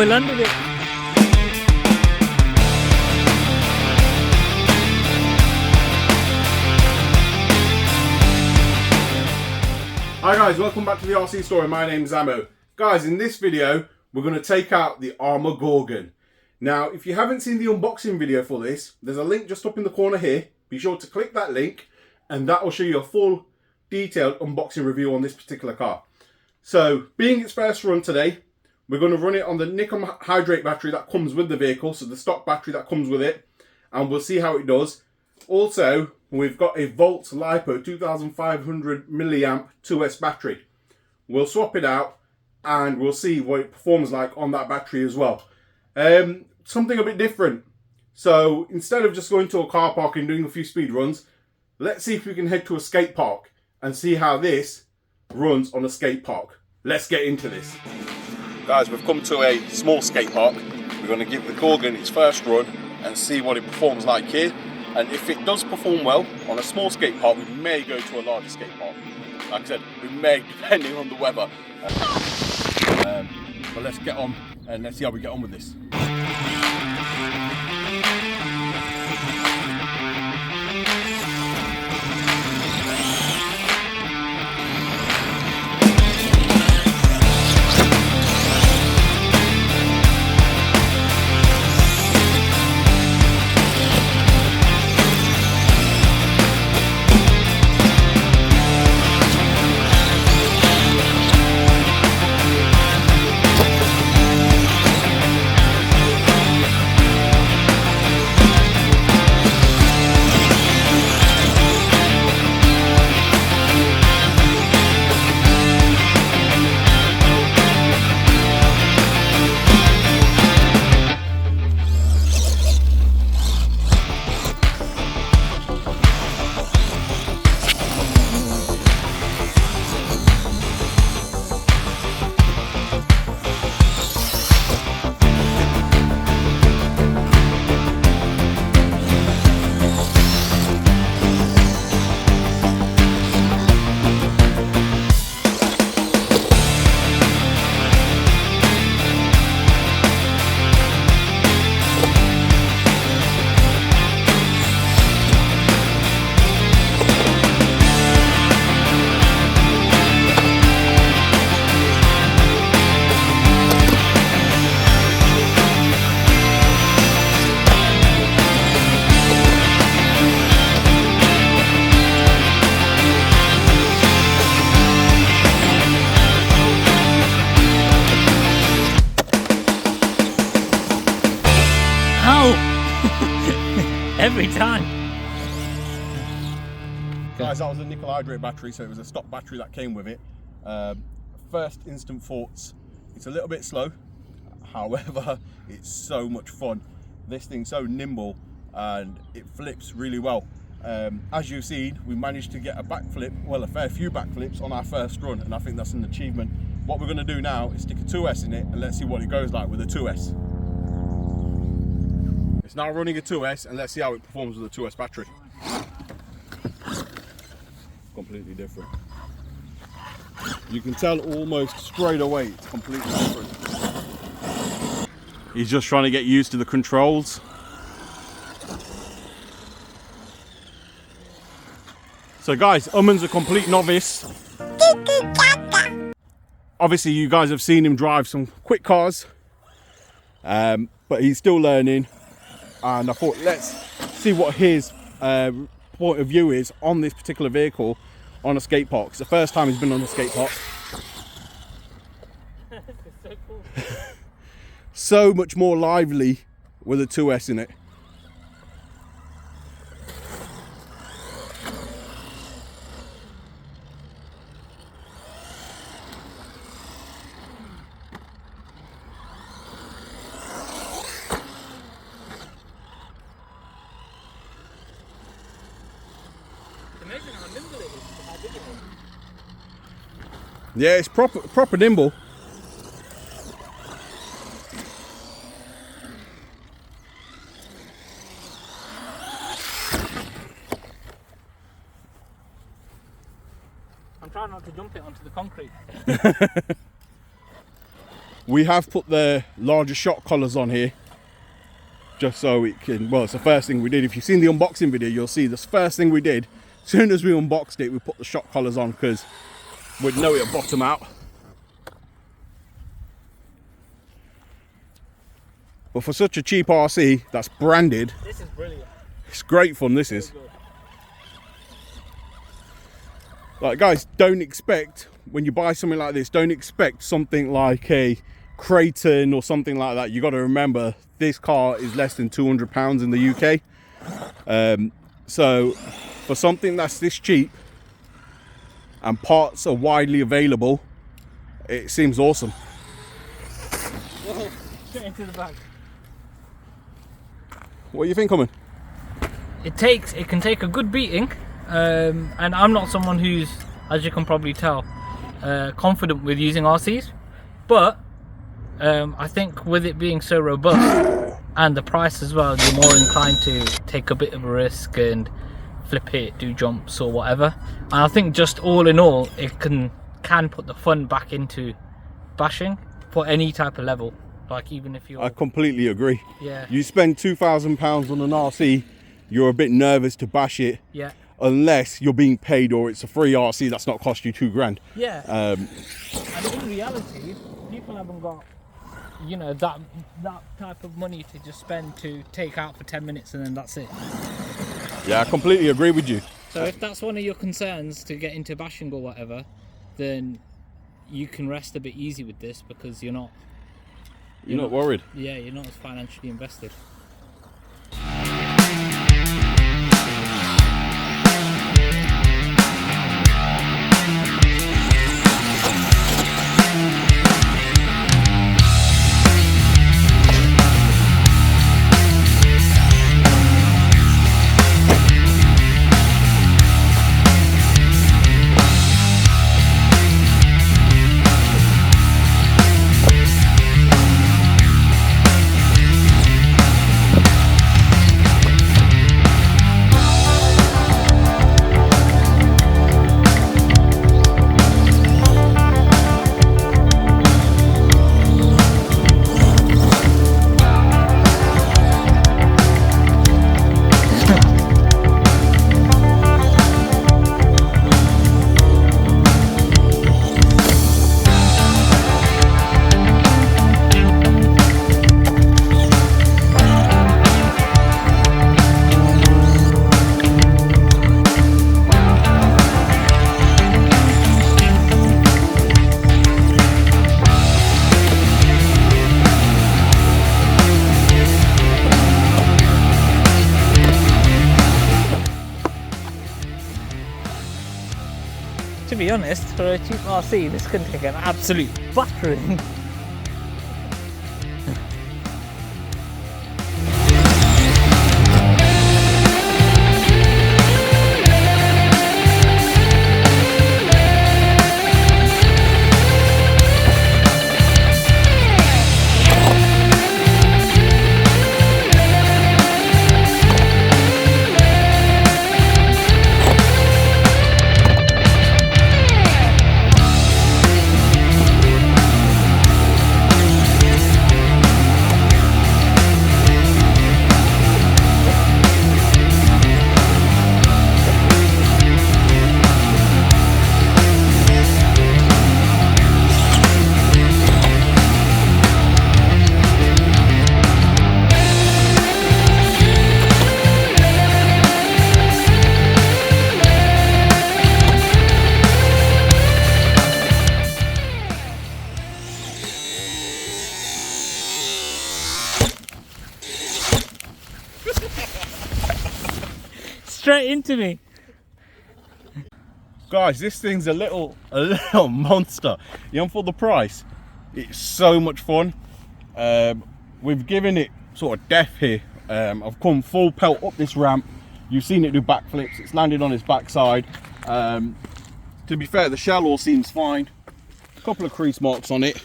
landed it. Hi guys, welcome back to the RC Story. My name's Ammo. Guys, in this video, we're going to take out the ARRMA Gorgon. Now, if you haven't seen the unboxing video for this, there's a link just up in the corner here. Be sure to click that link and that will show you a full detailed unboxing review on this particular car. So, being its first run today, we're going to run it on the nickel hydrate battery that comes with the vehicle, so the stock battery that comes with it, and we'll see how it does. Also, we've got a Volt LiPo 2500 milliamp 2S battery. We'll swap it out and we'll see what it performs like on that battery as well. Something a bit different. So instead of just going to a car park and doing a few speed runs, let's see if we can head to a skate park and see how this runs on a skate park. Let's get into this. Guys, we've come to a small skate park. We're going to give the Gorgon its first run and see what it performs like here. And if it does perform well on a small skate park, we may go to a larger skate park. Like I said, we may, depending on the weather. But let's get on and let's see how we get on with this. Every time. Guys, that was a nickel hydrate battery, so it was a stock battery that came with it. First instant thoughts, it's a little bit slow, however, it's so much fun. This thing's so nimble and it flips really well. As you've seen, we managed to get a backflip, well, a fair few backflips on our first run, and I think that's an achievement. What we're going to do now is stick a 2S in it and let's see what it goes like with a 2S. It's now running a 2S and let's see how it performs with a 2S battery. Completely different. You can tell almost straight away it's completely different. He's just trying to get used to the controls. So guys, Umman's a complete novice. Obviously you guys have seen him drive some quick cars, but he's still learning. And I thought, let's see what his point of view is on this particular vehicle on a skate park. It's the first time he's been on a skate park. So cool. So much more lively with a 2S in it. Amazing how nimble it is, how big it is. Yeah, it's proper nimble. I'm trying not to jump it onto the concrete. We have put the larger shock collars on here, just so it can, well, it's the first thing we did. If you've seen the unboxing video, you'll see the first thing we did, as soon as we unboxed it, we put the shock collars on because we'd know it'll bottom out. But for such a cheap RC that's branded, this is brilliant. It's great fun, this is. Like, guys, don't expect, when you buy something like this, don't expect something like a Creighton or something like that. You got to remember, this car is less than £200 in the UK. So for something that's this cheap and parts are widely available, it seems awesome. Whoa, straight into the bag. What do you think, coming? It can take a good beating, and I'm not someone who's, as you can probably tell, confident with using RCs, but I think with it being so robust and the price as well, you're more inclined to take a bit of a risk and flip it, do jumps or whatever. And I think just all in all, it can put the fun back into bashing for any type of level. Like, even if you're... I completely agree. Yeah. You spend £2,000 on an RC, you're a bit nervous to bash it. Yeah. Unless you're being paid or it's a free RC that's not cost you £2,000. Yeah. And in reality, people haven't got, you know, that type of money to just spend to take out for 10 minutes and then that's it. Yeah, I completely agree with you. So if that's one of your concerns to get into bashing or whatever, then you can rest a bit easy with this because you're not worried. Yeah, you're not as financially invested. To be honest, for a cheap RC, this can take an absolute battering. Straight into me. Guys, this thing's a little monster. You know, for the price, it's so much fun. We've given it sort of death here. I've come full pelt up this ramp. You've seen it do backflips. It's landed on its backside. To be fair, the shell all seems fine. A couple of crease marks on it,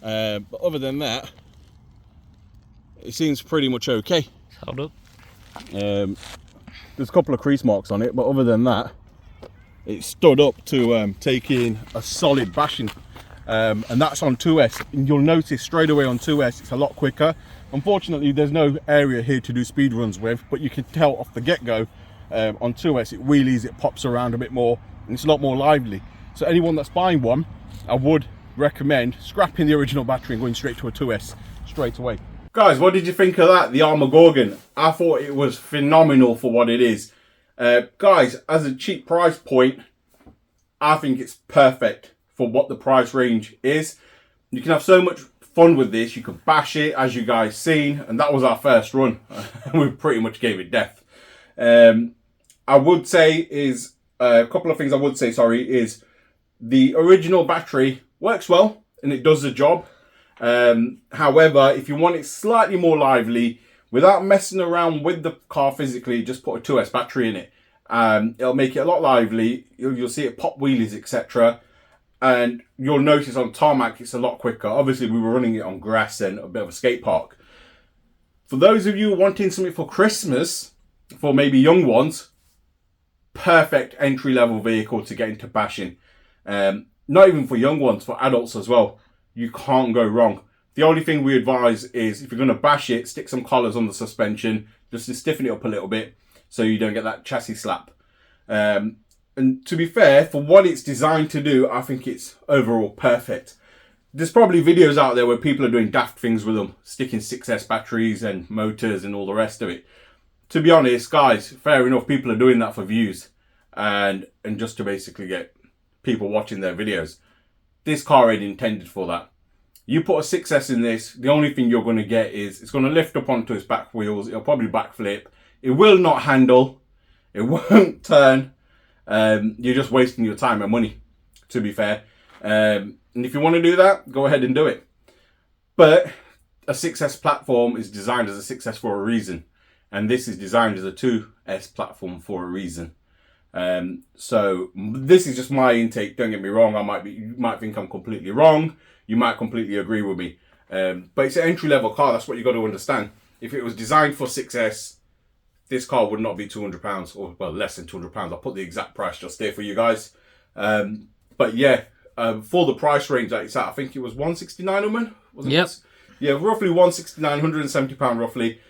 but other than that, it seems pretty much okay. Hold up. There's a couple of crease marks on it, but other than that, it stood up to taking a solid bashing. and that's on 2S. And you'll notice straight away on 2S it's a lot quicker. Unfortunately, there's no area here to do speed runs with, but you can tell off the get-go on 2S it wheelies, it pops around a bit more, and it's a lot more lively. So anyone that's buying one, I would recommend scrapping the original battery and going straight to a 2S straight away. Guys, what did you think of that, the ARRMA Gorgon? I thought it was phenomenal for what it is. Guys, as a cheap price point, I think it's perfect for what the price range is. You can have so much fun with this. You could bash it, as you guys seen, and that was our first run. We pretty much gave it death. I would say is a couple of things I would say, sorry, is the original battery works well and it does the job. However, if you want it slightly more lively, without messing around with the car physically, just put a 2S battery in it. It'll make it a lot lively. You'll see it pop wheelies, etc. And you'll notice on tarmac it's a lot quicker. Obviously, we were running it on grass and a bit of a skate park. For those of you wanting something for Christmas, for maybe young ones, perfect entry-level vehicle to get into bashing. Not even for young ones, for adults as well. You can't go wrong. The only thing we advise is if you're going to bash it, stick some collars on the suspension just to stiffen it up a little bit so you don't get that chassis slap. And to be fair, for what it's designed to do, I think it's overall perfect. There's probably videos out there where people are doing daft things with them, sticking 6S batteries and motors and all the rest of it. To be honest, guys, fair enough, people are doing that for views and just to basically get people watching their videos. This car ain't intended for that. You put a 6S in this, the only thing you're going to get is it's going to lift up onto its back wheels. It'll probably backflip. It will not handle. It won't turn. You're just wasting your time and money, to be fair. And if you want to do that, go ahead and do it. But a 6S platform is designed as a 6S for a reason. And this is designed as a 2S platform for a reason. So this is just my intake. Don't get me wrong. You might think I'm completely wrong. You might completely agree with me. But it's an entry-level car. That's what you got to understand. If it was designed for 6S, this car would not be £200 or, well, less than £200. I'll put the exact price just there for you guys. But yeah, for the price range that it's at, I think it was 169 a month. Yep. Yeah, roughly 169, £170 roughly.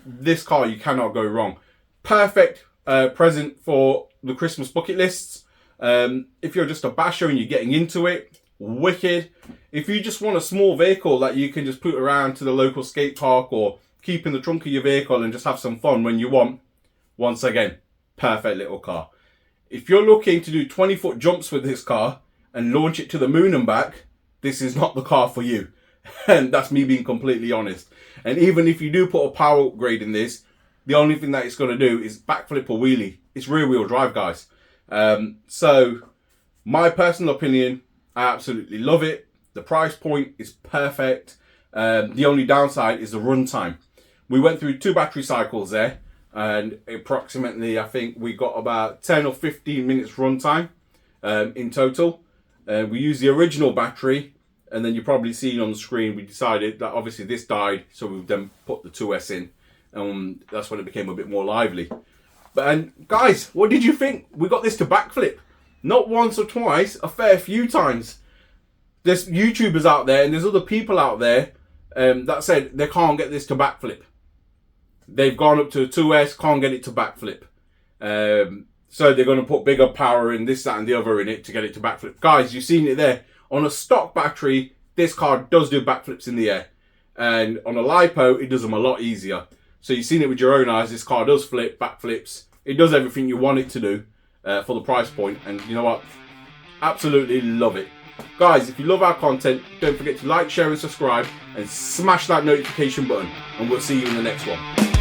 This car, you cannot go wrong. Perfect present for the Christmas bucket lists. If you're just a basher and you're getting into it, wicked. If you just want a small vehicle that you can just put around to the local skate park or keep in the trunk of your vehicle and just have some fun when you want, once again, perfect little car. If you're looking to do 20-foot jumps with this car and launch it to the moon and back, this is not the car for you. And that's me being completely honest. And even if you do put a power upgrade in this, the only thing that it's going to do is backflip or wheelie. It's rear wheel drive, guys. So my personal opinion, I absolutely love it. The price point is perfect. The only downside is the run time. We went through 2 battery cycles there, and approximately, I think we got about 10 or 15 minutes run time in total. We used the original battery, and then you probably seen on the screen, we decided that obviously this died, so we've then put the 2S in. That's when it became a bit more lively. And guys, what did you think? We got this to backflip. Not once or twice, a fair few times. There's YouTubers out there and there's other people out there that said they can't get this to backflip. They've gone up to a 2S, can't get it to backflip. So they're going to put bigger power in this, that and the other in it to get it to backflip. Guys, you've seen it there. On a stock battery, this car does do backflips in the air. And on a LiPo, it does them a lot easier. So you've seen it with your own eyes. This car does flip, backflips. It does everything you want it to do for the price point. And you know what? Absolutely love it. Guys, if you love our content, don't forget to like, share and subscribe. And smash that notification button. And we'll see you in the next one.